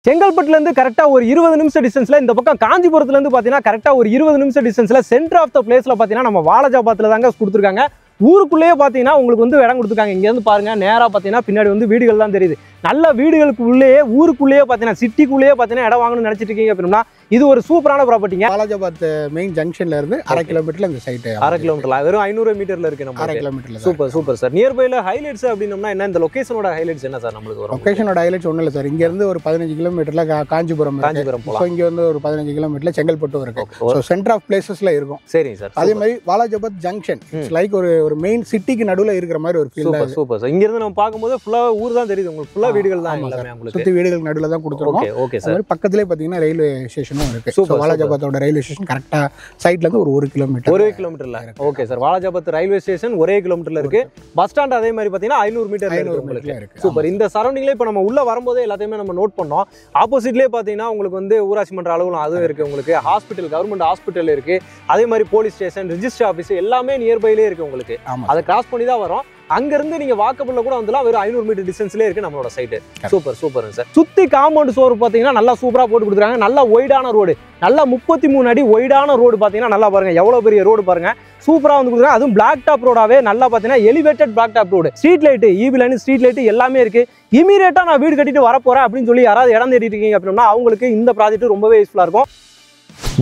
செங்கல்பட்டுலேருந்து கரெக்டாக ஒரு 20 நிமிஷம் டிஸ்டன்ஸில், இந்த பக்கம் காஞ்சிபுரத்துலேருந்து பார்த்தீங்கன்னா கரெக்டாக ஒரு 20 நிமிஷம் டிஸ்டன்ஸில் சென்டர் ஆஃப் த பிளேஸில் பார்த்தீங்கன்னா நம்ம வாலாஜாபாத்தில் தாங்க கொடுத்துருக்காங்க. ஊருக்குள்ளேயே பார்த்தீங்கன்னா உங்களுக்கு வந்து இடம் கொடுத்துருக்காங்க. இங்கேருந்து பாருங்க, நேராக பார்த்தீங்கன்னா பின்னாடி வந்து வீடுகள் தான் தெரியுது. நல்ல வீடுகளுக்கு உள்ளேயே, ஊருக்குள்ளேயே பார்த்தீங்கன்னா சிட்டிக்குள்ளேயே பார்த்தீங்கன்னா இடம் வாங்கணும்னு நினச்சிட்டு இருக்கீங்க அப்படின்னா இது ஒரு சூப்பரான ப்ராப்பர்ட்டிங்க. வாலாஜாபாத் மெயின் ஜங்ஷன்ல இருந்து 1/2 கிலோமீட்டர்ல இந்த சைட். 1/2 கிலோமீட்டர்ல வெறும் 500 மீட்டர்ல இருக்கு. நம்ம 1/2 கிலோமீட்டர்ல. Super super sir. நியர்பைல ஹைலைட்ஸ் அப்படின்னா என்ன, இந்த லொகேஷனோட ஹைலைட்ஸ் என்ன சார் நம்மளுக்கு வரும்? லொகேஷனோட ஹைலைட்ஸ் ஒன்றும் இல்லை சார். இங்க இருந்து ஒரு 15 கிலோமீட்டர்ல காஞ்சிபுரம் போலாம். இங்க வந்து ஒரு 15 கிலோமீட்டர்ல செங்கல்பட்டு இருக்கு. ஸோ சென்டர் ஆஃப் பிளேசஸ்ல இருக்கும். சரிங்க சார். அதே மாதிரி வாலாஜாபாத் ஜங்ஷன் லைக் ஒரு மெயின் சிட்டிக்கு நடுவில் இருக்கிற மாதிரி ஒரு ஃபீல். Super super sir. இங்க இருந்து நம்ம பார்க்கும்போது ஃபுல்லா ஊர் தான் தெரியுது உங்களுக்கு. ஃபுல்லா வீடுகள் தான் எல்லாமே உங்களுக்கு. சுத்தி வீடுகளுக்கு நடுவில் தான் கொடுத்துருக்கோம். Okay sir. பக்கத்திலே பார்த்தீங்கன்னா ரயில்வே ஸ்டேஷனும் இருக்கு. வாலாஜாபாத்தோட ரயில்வே ஸ்டேஷன் கரெக்டா சைட்ல இருந்து ஒரு 1 கிலோமீட்டர். 1 கிலோமீட்டர்ல. Okay sir. Walajabad railway station 1 கிலோமீட்டர்ல இருக்கு. பஸ் ஸ்டாண்ட் அதே மாதிரி பார்த்தீங்கன்னா 500 மீட்டர்ல இருக்கு. சூப்பர். இந்த சரௌண்டிங்ல இப்போ நம்ம உள்ள வரும்போதே எல்லாத்தையுமே நம்ம நோட் பண்ணோம். ஆப்போசிட்லேயே பார்த்தீங்கன்னா உங்களுக்கு வந்து ஊராட்சி மன்ற அலுவலகம் அதுவும் இருக்கு. உங்களுக்கு ஹாஸ்பிட்டல், கவர்மெண்ட் ஹாஸ்பிட்டல் இருக்கு. அதே மாதிரி போலீஸ் ஸ்டேஷன், ரிஜிஸ்டர் ஆஃபீஸ் எல்லாமே நியர்பைலே இருக்கு உங்களுக்கு. அதை கிராஸ் பண்ணி தான் வரும். அங்கிருந்து நீங்க வாக்கபிள்ல கூட வந்துலாம். வெறும் 500 மீட்டர் டிஸ்டன்ஸ்லேயே இருக்கு நம்மளோட சைட்டு. Super super sir. சுத்தி காம்பவுண்ட் சோர் பார்த்தீங்கன்னா நல்லா சூப்பரா போட்டு கொடுத்துருக்காங்க. நல்லா ஒய்டான ரோடு, நல்லா 33 அடி ஒய்டான ரோடு பார்த்தீங்கன்னா நல்லா பாருங்க, எவ்வளவு பெரிய ரோடு பாருங்க. சூப்பரா வந்து கொடுக்குறாங்க. அதுவும் பிளாக் டாப் ரோடாவே நல்லா பார்த்தீங்கன்னா elevated black top road. Street light, EV line, street light எல்லாமே இருக்கு. இமீடியட்டா நான் வீடு கட்டிட்டு வரப்போறேன் அப்படின்னு சொல்லி யாராவது இடம் தேடிட்டு இருக்கீங்க அப்படின்னா அவங்களுக்கு இந்த ப்ராஜெக்ட் ரொம்பவே யூஸ்ஃபுல்லா இருக்கும்.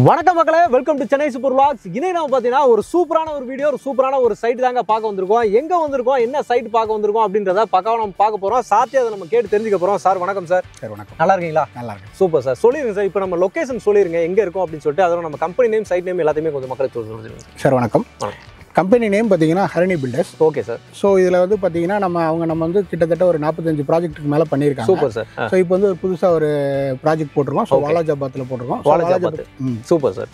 வணக்கம் மக்களே, welcome to Chennai super vlogs. இன்னைக்கு நம்ம பார்த்தீங்கன்னா ஒரு சூப்பரான ஒரு வீடியோ, ஒரு சூப்பரான ஒரு சைட் தாங்க பார்க்க வந்திருக்கோம். எங்க வந்திருக்கோம், என்ன சைட் பார்க்க வந்திருக்கோம் அப்படின்றத பக்காவா நம்ம பார்க்க போறோம். சாத்தியா அதை நம்ம கேட்டு தெரிஞ்சுக்க போறோம். சார் வணக்கம் சார். சார் வணக்கம். நல்லா இருக்கீங்களா? நல்லா இருக்கு. Super sir. சொல்லிருங்க சார், இப்போ நம்ம லொகேஷன் சொல்லிருங்க எங்க இருக்கும் அப்படின்னு சொல்லிட்டு, அதோட நம்ம கம்பெனி நேம், சைட் நேம் எல்லாத்தையுமே கொஞ்சம் மக்களுக்கு சொல்லுங்க சார். வணக்கம். கம்பெனி நேம் பார்த்தீங்கன்னா Harani builders. Okay sir. So இதில் வந்து பார்த்தீங்கன்னா நம்ம வந்து கிட்டத்தட்ட ஒரு 45 ப்ராஜெக்ட்டுக்கு மேலே பண்ணியிருக்காங்க. Super sir. ஸோ இப்போ வந்து ஒரு புதுசாக ஒரு ப்ராஜெக்ட் போட்டிருக்கோம். ஸோ வாலாஜாபாத்தில் போட்டிருக்கோம். வாலாஜாபாத். Super sir.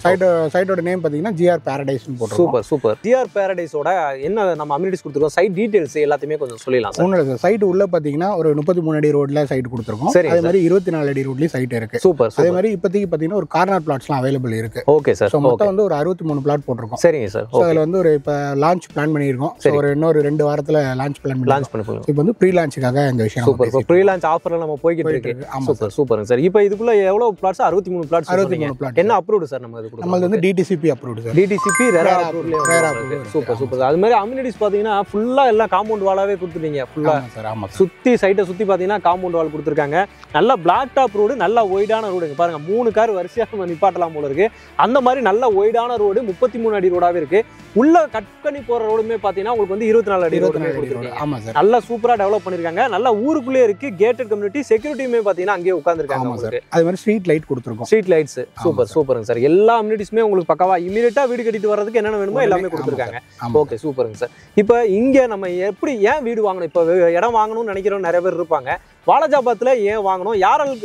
சைட்டோட நேம் பார்த்தீங்கன்னா ஜிஆர் பேரடைஸ்னு போட்டிருக்கோம். Super super. ஜிஆர் பேரடைஸோட என்ன நம்ம அம்யூனிட்டிஸ் கொடுத்துருக்கோம், சைட் டீடைல்ஸ் எல்லாத்தையுமே கொஞ்சம் சொல்லிடலாம் சார். ஒன்றும் இல்லை சார். சைட் உள்ள பார்த்தீங்கன்னா ஒரு 33 அடி ரோட்ல சைட் கொடுத்துருக்கோம். அதே மாதிரி 24 அடி ரோட்லேயும் சைட் இருக்கு. சூப்பர். அதே மாதிரி இப்போதைக்கு பார்த்தீங்கன்னா ஒரு கார்னர் பிளாட்ஸ்லாம் அவைலபிள் இருக்கு. Okay sir. ஸோ மொத்தம் வந்து ஒரு 63 பிளாட் போட்டிருக்கோம். சரிங்க சார். ஸோ அதில் வந்து ஒரு இப்போ லான்ச் பிளான் பண்ணியிருக்கோம். ஸோ ஒரு இன்னொரு 2 வாரத்தில் லான்ச் பண்ணுவோம். இப்போ வந்து ப்ரீ லான்ச்சுக்காக இந்த விஷயம். சூப்பர். இப்போ ப்ரீ லான்ச் ஆஃபர்ல நம்ம போய்கிட்டு இருக்கு. Super super sir. இப்போ இதுக்குள்ள எவ்வளவு பிளாட்ஸ்? 63 பிளாட்ஸ். 63 பிளாட். என்ன அப்ரூவ்டு சார் நம்ம இதுக்கு? நம்மளது வந்து டிடிசிபி அப்ரூவ்டு சார். டிடிசிபி ரேரா அப்ரூவ்டு. Super super. அது மாதிரி அம்யூனிட்டிஸ் பாத்தீங்கன்னா ஃபுல்லா எல்லாம் காம்பவுண்ட் வாலாவே கொடுத்துட்டீங்க. ஃபுல்லா சார். ஆமா. சுத்தி சைட்டை சுத்தி பாத்தீங்கன்னா காம்பவுண்ட் வால் கொடுத்துருக்காங்க. நல்ல பிளாக் டாப் ரோடு, நல்ல ஒய்டான ரோடு. பாருங்க 3 கார் வரிசையா நம்ம நிப்பாட்டலாம் போல இருக்கு. அந்த மாதிரி நல்ல ஒய்டான ரோடு, 33 அடி ரோடாவே இருக்கு. உள்ள கட் பண்ணி போற ரோடுமே பாத்தீங்கன்னா உங்களுக்கு வந்து 24 அடி ரோடு. ஆமா சார். நல்லா சூப்பரா டெவலப் பண்ணிருக்காங்க. நல்ல ஊருக்குள்ளே இருக்கு. கேட்டட் கம்யூனிட்டி, செக்யூரிட்டியுமே பாத்தீங்கன்னா அங்கேயே உட்கார்ந்துருக்காங்க உங்களுக்கு. அது மாதிரி ஸ்ட்ரீட் லைட் கொடுத்துருக்கோம். Street lights. சூப்பர் சூப்பருங்க சார். எல்லா அம்யூனிட்டிஸ்மே உங்களுக்கு பக்காவா இமீடியட்டா வீடு கட்டிட்டு வர்றதுக்கு என்னென்ன வேணுமோ எல்லாமே கொடுத்துருக்காங்க. ஓகே சூப்பருங்க சார். இப்போ இங்க நம்ம எப்படி ஏன் வீடு வாங்கணும், இப்போ இடம் வாங்கணும்னு நினைக்கிறவங்க நிறைய பேர் இருப்பாங்க. வாலாஜாபாத்ல ஏன் வாங்கணும்,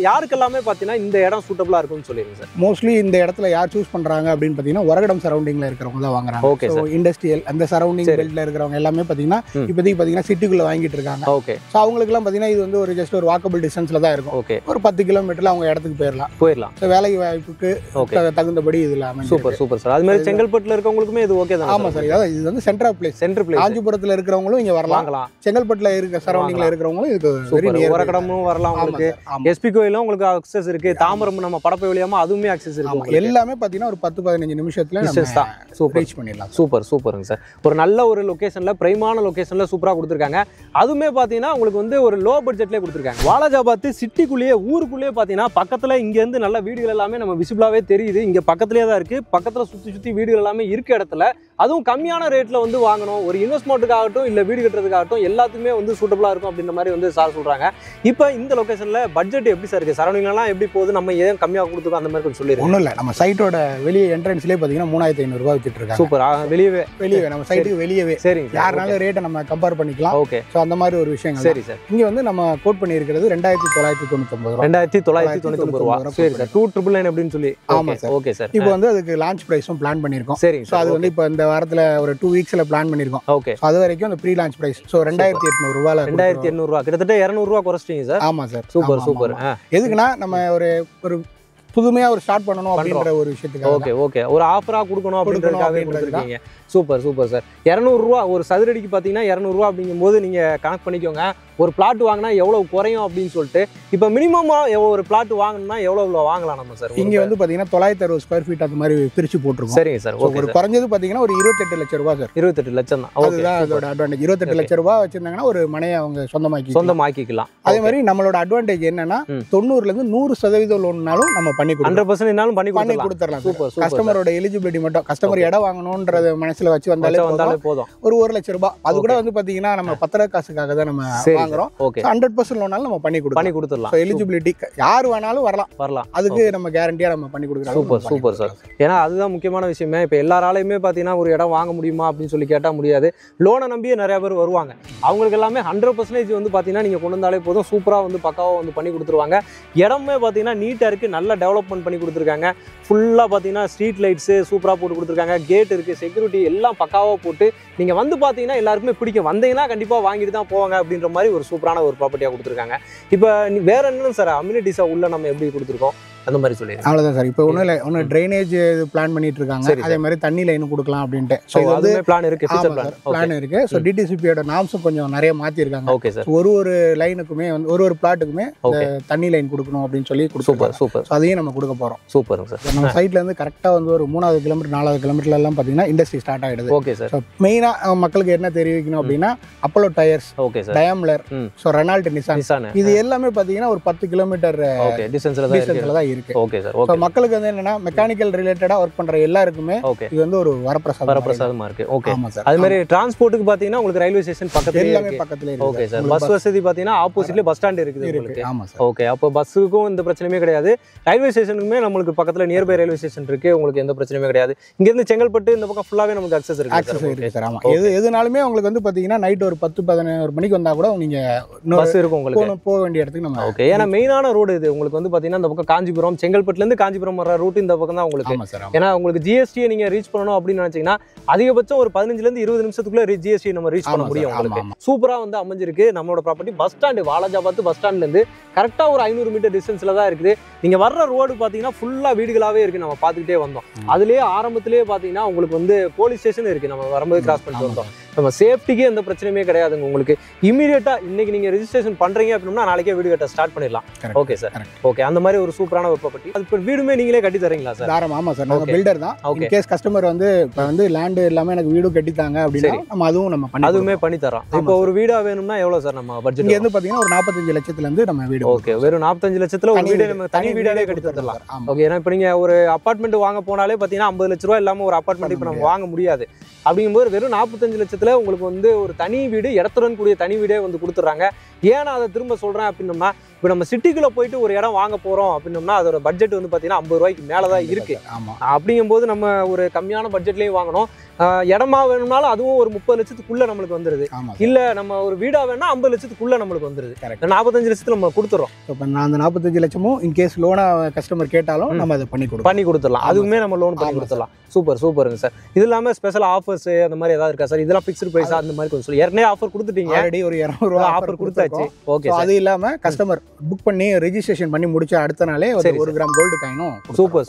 யாருக்கெல்லாமே பார்த்தீங்கன்னா இந்த இடம் சூட்டபிளா இருக்கும்னு சொல்லிடுங்க சார். மோஸ்ட்லி இந்த இடத்துல யார் சூஸ் பண்றாங்க அப்படின்னு பார்த்தீங்கன்னா உரகடம் சரௌண்டிங்ல இருக்கிறவங்க தான் வாங்குறாங்க. Okay sir. இண்டஸ்ட்ரியல் அந்த சரௌண்டிங் பெல்ட்ல இருக்கிறவங்க எல்லாமே பார்த்தீங்கன்னா இப்போதைக்கு பார்த்தீங்கன்னா சிட்டிக்குள்ள வாங்கிட்டு இருக்காங்க. ஓகே. ஸோ அவங்களுக்குலாம் பார்த்தீங்கன்னா இது வந்து ஒரு ஜஸ்ட் ஒரு வாக்கபிள் டிஸ்டன்ஸ்ல தான் இருக்கும். ஓகே. ஒரு 10 கிலோமீட்டர்ல அவங்க இடத்துக்கு போயிடலாம். ஸோ வேலை வாய்ப்புக்கு தகுந்தபடி இதுல அமைஞ்சு. Super super sir. அது மாதிரி செங்கல்பட்டுல இருக்கவங்களுக்குமே இது ஓகே தான். ஆமா சார். இது வந்து சென்டர் பிளேஸ். காஞ்சிபுரத்துல இருக்கிறவங்களும் இங்க வரலாம். செங்கல்பட்டுல இருக்க சரௌண்டிங்ல இருக்கிறவங்களும் இது வெரி நியர். உரகடமும் வரலாம். எஸ்பி கோயிலும் உங்களுக்கு அக்சஸ் இருக்கு. தாம்பரம் நம்ம படப்பை வழியாம அதுவுமே அக்சஸ் இருக்கு. எல்லாமே பாத்தீங்கன்னா ஒரு 10-15 நிமிஷத்துல ரீச் பண்ணிடலாம். சூப்பர் சூப்பருங்க சார். ஒரு நல்ல ஒரு லொகேஷன்ல, பிரைமான லொகேஷன்ல சூப்பரா கொடுத்துருக்காங்க. அதுவுமே பாத்தீங்கன்னா உங்களுக்கு வந்து ஒரு லோ பட்ஜெட்லயே கொடுத்துருக்காங்க. வாலாஜாபாத் சிட்டிக்குள்ளேயே, ஊருக்குள்ளேயே பாத்தீங்கன்னா பக்கத்துல இங்க இருந்து நல்ல வீடுகள் எல்லாமே நம்ம விசிபிளாவே தெரியுது. இங்க பக்கத்துலயே தான் இருக்கு. பக்கத்துல சுத்தி வீடுகள் எல்லாமே இருக்க இடத்துல, அதுவும் கம்மியான ரேட்ல வந்து வாங்கணும், ஒரு இன்வெஸ்ட்மெண்ட்டுக்காகட்டும் இல்ல வீடு கட்டுறதுக்காகட்டும் எல்லாத்துக்குமே வந்து சூட்டபிளா இருக்கும் அப்படின்ற மாதிரி வந்து சார் சொல்றாங்க. இப்போ இந்த லொகேஷன்ல பட்ஜெட் எப்படி சார் இருக்கு, சரௌண்டிங்லாம் எப்படி போகுது, நம்ம ஏன் கம்மியா கொடுத்துருக்கோம் அந்த மாதிரி கொஞ்சம் சொல்லிடுங்க. ஒன்றும் இல்லை, நம்ம சைட்டோட வெளியே என்ட்ரன்ஸ்லேயே பார்த்தீங்கன்னா 3500 ரூபாய் வித்துட்டு இருக்காங்க. சூப்பர். வெளியவே நம்ம சைட்டுக்கு வெளியவே. சரிங்க. யாருனாலும் ரேட்டை நம்ம கம்பேர் பண்ணிக்கலாம். ஓகே. ஸோ அந்த மாதிரி ஒரு விஷயம். சரி சார். இங்க வந்து நம்ம கோட் பண்ணியிருக்கிறது 2999 ரூபா. 2999 ரூபா. சரி சார். 2999 அப்படின்னு சொல்லி. ஆமா சார். Okay sir. இப்போ வந்து அதுக்கு லான்ச் பிரைஸும் பிளான் பண்ணியிருக்கோம். சரி. ஸோ அது வந்து இப்போ இந்த வாரத்தில் ஒரு 2 வீக்ஸ்ல பிளான் பண்ணியிருக்கோம். ஓகே. அது வரைக்கும் அந்த ப்ரீ லான்ச் பிரைஸ். ஸோ 2800 ரூபாயில் 2800 ரூபா, கிட்டத்தட்ட 200 ரூபா குறைச்சிட்டீங்க சார். ஆமா சார். Super super. எதுக்குன்னா நம்ம ஒரு புதுமையா ஒரு ஸ்டார்ட் பண்ணணும் அப்படின்ற ஒரு விஷயத்துக்கு. Okay okay. ஒரு ஆஃபரா கொடுக்கணும் அப்படின்றதுக்காகவே கொடுத்துருக்கீங்க. Super super sir. 200 ரூபா ஒரு சதுரடிக்கு பார்த்தீங்கன்னா 200 ரூபா அப்படிங்கும்போது நீங்க கணக்கு பண்ணிக்கோங்க. ஒரு பிளாட் வாங்கினா எவ்வளவு குறையும் அப்படின்னு சொல்லிட்டு இப்போ மினிமமா ஒரு பிளாட் வாங்கணும்னா எவ்வளவு வாங்கலாம் நம்ம சார்? இங்க வந்து பாத்தீங்கன்னா 960 ஸ்கொயர் ஃபீட் அந்த மாதிரி பிரிச்சு போட்டுருக்கோம். சரிங்க சார். ஒரு குறைஞ்சது பாத்தீங்கன்னா ஒரு 28 லட்சம் ரூபாய் சார். 28 லட்சம் தான். அதுதான் அதோட அட்வான்டேஜ். 28 லட்சம் ரூபாய் வச்சிருந்தாங்கன்னா ஒரு மனையை அவங்க சொந்தமாக்கிக்கலாம். அதே மாதிரி நம்மளோட அட்வான்டேஜ் என்னன்னா 90ல இருந்து 100% லோன்னாலும் நம்ம பண்ணி கொடுக்கலாம். 100%னாலும் பண்ணி கொடுத்துடலாம். கஸ்டமரோட எலிஜிபிலிட்டி மட்டும், கஸ்டமர் இடம் வாங்கணும்ன்றத மனசுல வச்சு வந்தாலே போதும். ஒரு 1 லட்சம் ரூபாய் அது கூட வந்து பாத்தீங்கன்னா நம்ம பத்திர காசுக்காக தான் நம்ம வாங்குறோம். 100% லோனாலும் நம்ம பண்ணி கொடுத்துடலாம். எலிஜிபிலிட்டி யார் வேணாலும் வரலாம். அதுக்கு நம்ம கேரண்டியா நம்ம பண்ணி கொடுக்கலாம். Super sir. ஏன்னா அதுதான் முக்கியமான விஷயமே. இப்போ எல்லாராலையுமே பார்த்தீங்கன்னா ஒரு இடம் வாங்க முடியுமா அப்படின்னு சொல்லி கேட்டால் முடியாது. லோனை நம்பியே நிறைய பேர் வருவாங்க. அவங்களுக்கு எல்லாமே 100% வந்து பார்த்தீங்கன்னா நீங்கள் கொண்டு வந்தாலே போதும், சூப்பராக வந்து பக்காவாக வந்து பண்ணி கொடுத்துருவாங்க. இடமே பார்த்தீங்கன்னா நீட்டாக இருக்குது, நல்ல டெவலப்மெண்ட் பண்ணி கொடுத்துருக்காங்க. ஃபுல்லாக பார்த்தீங்கன்னா ஸ்ட்ரீட் லைட்ஸு சூப்பராக போட்டு கொடுத்துருக்காங்க. கேட் இருக்குது, செக்யூரிட்டி எல்லாம் பக்காவாக போட்டு நீங்கள் வந்து பார்த்தீங்கன்னா எல்லாருக்குமே பிடிக்கும். வந்தீங்கன்னா கண்டிப்பாக வாங்கிட்டு தான் போவாங்க அப்படின்ற மாதிரி ஒரு சூப்பரான ஒரு ப்ராப்பர்ட்டியாக கொடுத்துருக்காங்க. இப்போ வேற என்னன்னு சார் அம்யூனிட்டிஸாக உள்ள நம்ம எப்படி கொடுத்துருக்கோம் அந்த மாதிரி சொல்லி? அவ்வளோதான் சார். இப்போ ஒன்றும் ட்ரைனேஜ் பிளான் பண்ணிட்டு இருக்காங்க. அதே மாதிரி தண்ணி லைன் கொடுக்கலாம் அப்படின்ட்டு. ஸோ அது பிளான் இருக்கு, பிளான் இருக்கு. ஸோ டிடிசிபியோட நாம்ஸும் கொஞ்சம் நிறைய மாற்றிருக்காங்க. Okay sir. ஒரு லைனுக்குமே வந்து ஒரு பிளாட்டுக்குமே தண்ணி லைன் கொடுக்கணும் அப்படின்னு சொல்லி சூப்பர். அதையும் நம்ம கொடுக்க போகிறோம். Super sir. நம்ம சைட்ல இருந்து கரெக்டாக வந்து ஒரு 3வது கிலோமீட்டர் 4வது கிலோமீட்டர்ல எல்லாம் பார்த்தீங்கன்னா இண்டஸ்ட்ரி ஸ்டார்ட் ஆகிடுது. Okay sir. மெயினாக மக்களுக்கு என்ன தெரிவிக்கணும் அப்படின்னா Apollo tyres, okay sir, Daimler, so Renault, Nissan இது எல்லாமே பார்த்தீங்கன்னா ஒரு 10 கிலோமீட்டர் டிஸ்டன்ஸ்ல தான் இருக்கு. Okay sir. மக்களுக்கு வந்து என்னன்னா மெக்கானிக்கல் ரிலேட்டடா ஒர்க் பண்ற எல்லாருக்குமே இது வந்து ஒரு வரப்பிரசாதமா இருக்கு. ஓகே. அது மாதிரி டிரான்ஸ்போர்ட்டுக்கு பாத்தீங்கன்னா உங்களுக்கு ரயில்வே ஸ்டேஷன் பக்கத்துல இருக்கு. Okay sir. பஸ் வசதி பாத்தீங்கன்னா ஆப்போசிட்ல பஸ் ஸ்டாண்ட் இருக்குது உங்களுக்கு. ஆமா சார். ஓகே. அப்போ பஸ்ஸுக்கும் எந்த பிரச்சனையுமே கிடையாது. ரயில்வே ஸ்டேஷனுக்குமே நம்மளுக்கு பக்கத்துல நியர்பை ரயில்வே ஸ்டேஷன் இருக்கு. உங்களுக்கு எந்த பிரச்சனையுமே கிடையாது. இங்க இருந்து செங்கல்பட்டு இந்த பக்கம் ஃபுல்லாவே நமக்கு அக்சஸ் இருக்கு சார். ஆமா. எதுனாலுமே உங்களுக்கு வந்து பாத்தீங்கன்னா நைட் ஒரு 10-11 மணிக்கு வந்தா கூட நீங்க பஸ் இருக்கும் உங்களுக்கு போக வேண்டிய இடத்துக்கு நம்ம. ஓகே. ஏன்னா மெயினான ரோடு இது உங்களுக்கு வந்து பாத்தீங்கன்னா இந்த பக்கம் காஞ்சிபுரம், செங்கல்பட்டுல இருந்து காஞ்சிபுரம் வர ரூட் இந்த பக்கம் தான் உங்களுக்கு. ஏன்னா உங்களுக்கு ஜிஎஸ்டியை நீங்க ரீச் பண்ணணும் அப்படின்னு நினைச்சீங்கன்னா அதிகபட்சம் ஒரு 15ல இருந்து 20 நிமிஷத்துக்குள்ள ஜிஎஸ்டி நம்ம ரீச் பண்ண முடியும். உங்களுக்கு சூப்பரா வந்து அமைஞ்சிருக்கு. நம்மளோட property bus stand, Walajabad bus ஸ்டாண்ட்ல இருந்து கரெக்டா ஒரு 500 மீட்டர் டிஸ்டன்ஸ்ல தான் இருக்குது. நீங்க வர்ற ரோடு பாத்தீங்கன்னா ஃபுல்லா வீடுகளாவே இருக்கு. நம்ம பாத்துக்கிட்டே வந்தோம். அதுலயே ஆரம்பத்திலேயே பாத்தீங்கன்னா உங்களுக்கு வந்து போலீஸ் ஸ்டேஷன் இருக்கு. நம்ம வரும்போது கிராஸ் பண்ணிட்டு வந்தோம். நம்ம சேஃப்டிக்கு எந்த பிரச்சனையுமே கிடையாதுங்க. உங்களுக்கு இமீடியட்டா இன்னைக்கு நீங்க ரெஜிஸ்ட்ரேஷன் பண்றீங்க அப்படின்னா நாளைக்கே வீடு கட்ட ஸ்டார்ட் பண்ணிடலாம். Okay sir. ஓகே. அந்த மாதிரி ஒரு சூப்பரான ஒரு ப்ராப்பர்ட்டி. அது வீடுமே நீங்களே கட்டி தரீங்களா சார்? ஆமா சார். நாங்க பில்டர் தான். இன் கேஸ் கஸ்டமர் வந்து இப்ப வந்து லேண்ட் எல்லாமே எனக்கு வீடு கட்டிட்டாங்க அப்படின்னா நம்ம அதுவுமே பண்ணி தரோம். இப்போ ஒரு வீடா வேணும்னா எவ்வளவு சார் நம்ம பட்ஜெட்? இங்க இருந்து பாத்தீங்கன்னா ஒரு 45 லட்சத்துல இருந்து நம்ம வீடு. ஓகே. வெறும் 45 லட்சத்துல ஒரு வீடு நம்ம தனி வீடாவே கட்டி தரலாம். ஓகே. ஏன்னா இப்போ நீங்க ஒரு அபார்ட்மெண்ட் வாங்க போனாலே பாத்தீங்கன்னா 50 லட்ச ரூபாய் இல்லாம ஒரு அபார்ட்மெண்ட் இப்போ நம்ம வாங்க முடியாது. அப்படிங்கும்போது வெறும் 45 லட்சத்துல உங்களுக்கு வந்து ஒரு தனி வீடு, இடத்துடன் கூடிய தனி வீடே வந்து கொடுத்துட்றாங்க. ஏன்னா அதை திரும்ப சொல்றேன் அப்படின்னோம்னா இப்போ நம்ம சிட்டிக்குள்ள போயிட்டு ஒரு இடம் வாங்க போறோம் அப்படின்னோம்னா அதோட பட்ஜெட் வந்து பாத்தீங்கன்னா 50 ரூபாய்க்கு மேலதான் இருக்கு. அப்படிங்கும்போது நம்ம ஒரு கம்மியான பட்ஜெட்லயும் வாங்கணும். இடமா வேணும்னாலும் அதுவும் ஒரு 30 லட்சத்துக்குள்ள நம்மளுக்கு வந்துருது. இல்ல நம்ம ஒரு வீடா வேணா 50 லட்சத்துக்குள்ள நம்மளுக்கு வந்துருது. 45 லட்சத்துல நம்ம கொடுத்துறோம். அந்த 45 லட்சமும் இன்கேஸ் லோனா கஸ்டமர் கேட்டாலும் நம்ம அதை பண்ணி கொடுத்துடலாம். அதுவுமே நம்ம லோன் பண்ணி கொடுத்துடலாம். சூப்பருங்க சார். இது இல்லாம ஸ்பெஷல் ஆஃபர்ஸ் அந்த மாதிரி ஏதாவது இருக்கா சார்? இதெல்லாம் ஃபிக்ஸ்டு பிரைஸா அந்த மாதிரி கொஞ்சம் சொல்லி ஏற்கனவே ஆஃபர் கொடுத்துட்டீங்க. ஆல்ரெடி ஒரு 200 ரூபாய் ஆஃபர் கொடுத்தாச்சு. ஓகே. அது இல்லாம கஸ்டமர் புக் பண்ணி ரெஜிஸ்ட்ரேஷன் பண்ணி முடிச்ச அடுத்த நாளே 1 கிராம் கோல்டு காயினும்.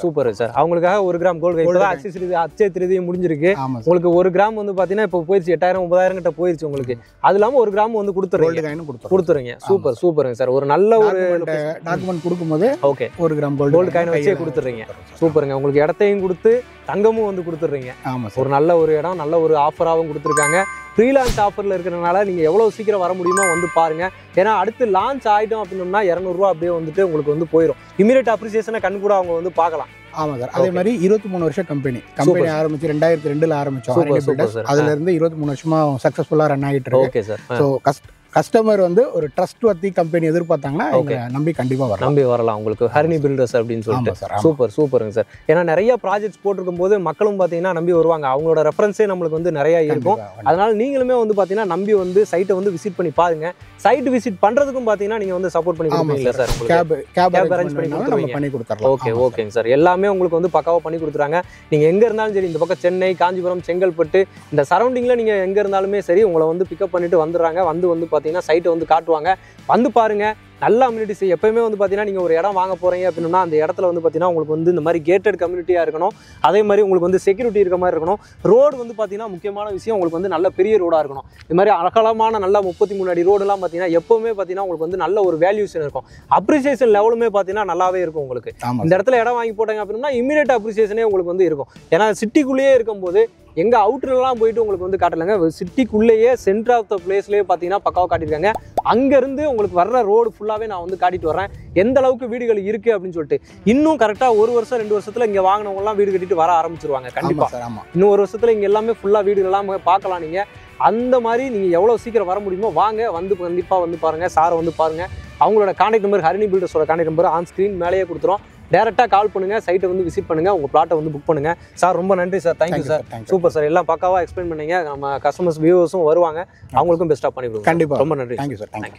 Super sir. அவங்களுக்காக 1 கிராம் கோல்டு காயின் இப்பதான் அச்சய திருதியும் முடிஞ்சிருக்கு. உங்களுக்கு 1 கிராம் வந்து பாத்தீங்கன்னா இப்போ போயிருச்சு 8000-9000 கிட்ட போயிருச்சு உங்களுக்கு. அது இல்லாம 1 கிராம் வந்து கொடுத்துறீங்க. சூப்பருங்க சார். ஒரு நல்ல ஒரு டாக்குமெண்ட் கொடுக்கும்போது ஓகே 1 கிராம் கோல்டு காயின் வச்சே கொடுத்துறீங்க. சூப்பருங்க. உங்களுக்கு இடத்தையும் கொடுத்து தங்கமும் வந்து கொடுத்துறீங்க. ஒரு நல்ல ஒரு இடம், நல்ல ஒரு ஆஃபராகவும் கொடுத்துருக்காங்க. ஃப்ரீலான்ஸ் ஆஃபரில் இருக்கிறனால நீங்கள் எவ்வளோ சீக்கிரம் வர முடியுமோ வந்து பாருங்க. ஏன்னா அடுத்து லான்ச் ஆகிட்டோம் அப்படின்னோம்னா 200 ரூபா அப்படியே வந்துட்டு உங்களுக்கு வந்து போயிடும். இமீடியட் அப்ரிசியேஷனை கண் கூட அவங்க வந்து பார்க்கலாம். ஆமாம் சார். அதே மாதிரி 23 வருஷம் கம்பெனி ஆரம்பிச்சு 2002ல் ஆரம்பிச்சோம். அதுல இருந்து 23 வருஷமா சக்சஸ்ஃபுல்லா ரன் ஆகிட்டு இருக்கு. Okay sir. ஸோ கஸ்டமர் வந்து ஒரு ட்ரஸ்ட் வர்த்தி கம்பெனி எதிர்பார்த்தாங்கன்னா நம்பி கண்டிப்பா வரலாம் உங்களுக்கு. ஹரிணி பில்டர்ஸ் அப்படின்னு சொல்லிட்டு சூப்பருங்க சார். ஏன்னா நிறைய ப்ராஜெக்ட்ஸ் போட்டிருக்கும் போது மக்களும் பாத்தீங்கன்னா நம்பி வருவாங்க. அவங்களோட ரெஃபரன்ஸே நம்மளுக்கு வந்து நிறைய இருக்கும். அதனால நீங்களுமே வந்து பாத்தீங்கன்னா நம்பி வந்து சைட்டை வந்து விசிட் பண்ணி பாருங்க. சைட் விசிட் பண்றதுக்கும் பாத்தீங்கன்னா நீங்க வந்து சப்போர்ட் பண்ணி கொடுப்பீங்களா சார்? கேப் அரேஞ்ச் பண்ணி கொடுத்துறலாம். ஓகேங்க சார். எல்லாமே உங்களுக்கு வந்து பக்காவா பண்ணி கொடுத்துறாங்க. நீங்க எங்க இருந்தாலும் சரி, இந்த பக்கம் சென்னை, காஞ்சிபுரம், செங்கல்பட்டு இந்த சரௌண்டிங்ல நீங்க எங்க இருந்தாலுமே சரி உங்களை வந்து பிக்கப் பண்ணிட்டு வந்துடுறாங்க. வந்து பாத்தீங்கன்னா சைட்டை வந்து காட்டுவாங்க. வந்து பாருங்க. நல்ல அம்யூனிட்டிஸ். எப்பயுமே வந்து பார்த்தீங்கன்னா நீங்கள் ஒரு இடம் வாங்க போகிறீங்க அப்படின்னா அந்த இடத்துல வந்து பார்த்தீங்கன்னா உங்களுக்கு வந்து இந்த மாதிரி கேட்டட் கம்யூனிட்டியாக இருக்கணும். அதே மாதிரி உங்களுக்கு வந்து செக்யூரிட்டி இருக்க மாதிரி இருக்கணும். ரோடு வந்து பார்த்தீங்கன்னா முக்கியமான விஷயம் உங்களுக்கு வந்து நல்ல பெரிய ரோடாக இருக்கணும். இது மாதிரி அகலமான நல்ல 33 அடி ரோடுலாம் பார்த்தீங்கன்னா எப்போவுமே பார்த்தீங்கன்னா உங்களுக்கு வந்து நல்ல ஒரு வேல்யூஷன் இருக்கும். அப்ரிசியேஷன் லெவலுமே பார்த்தீங்கன்னா நல்லாவே இருக்கும் உங்களுக்கு. இந்த இடத்துல இடம் வாங்கி போட்டாங்க அப்படின்னா இமீடியட் அப்ரிசியேஷனே உங்களுக்கு வந்து இருக்கும். ஏன்னா சிட்டிக்குள்ளேயே இருக்கும்போது எங்கள் அவுட்டர்லாம் போயிட்டு உங்களுக்கு வந்து காட்டலைங்க. சிட்டிக்குள்ளேயே சென்டர் ஆஃப் த பிளேஸ்லேயே பார்த்தீங்கன்னா பக்காவாக காட்டியிருக்காங்க. அங்கேருந்து உங்களுக்கு வர்ற ரோடு ஃபுல்லாகவே நான் வந்து காட்டிட்டு வரேன் எந்த அளவுக்கு வீடுகள் இருக்குது அப்படின்னு சொல்லிட்டு. இன்னும் கரெக்டாக 1 வருஷம் 2 வருஷத்தில் இங்கே வாங்கினவங்கலாம் வீடு கட்டிட்டு வர ஆரம்பிச்சிருவாங்க கண்டிப்பாக. இன்னும் 1 வருஷத்தில் இங்கே எல்லாமே ஃபுல்லாக வீடுகள்லாம் பார்க்கலாம் நீங்கள். அந்த மாதிரி நீங்கள் எவ்வளோ சீக்கிரம் வர முடியுமோ வாங்க, வந்து கண்டிப்பாக வந்து பாருங்கள், சாரை வந்து பாருங்கள். அவங்களோட கான்டாக்ட் நம்பர் ஹரிணி பில்டர்ஸோட கான்டாக்ட் நம்பர் ஆன் ஸ்க்ரீன் மேலேயே கொடுத்துரும். டேரெக்டாக கால் பண்ணுங்கள், சைட்டை வந்து விசிட் பண்ணுங்கள், உங்கள் பிளாட்டை வந்து புக் பண்ணுங்கள். சார் ரொம்ப நன்றி sir, thank you sir, super sir, எல்லாம் பக்காவாக எக்ஸ்பிளைன் பண்ணீங்க. நம்ம கஸ்டமர்ஸ் வியூவர்ஸும் வருவாங்க, அவங்களுக்கும் பெஸ்ட்டாக பண்ணி கொடுங்க. கண்டிப்பாக ரொம்ப நன்றி. Thank you sir, thank you.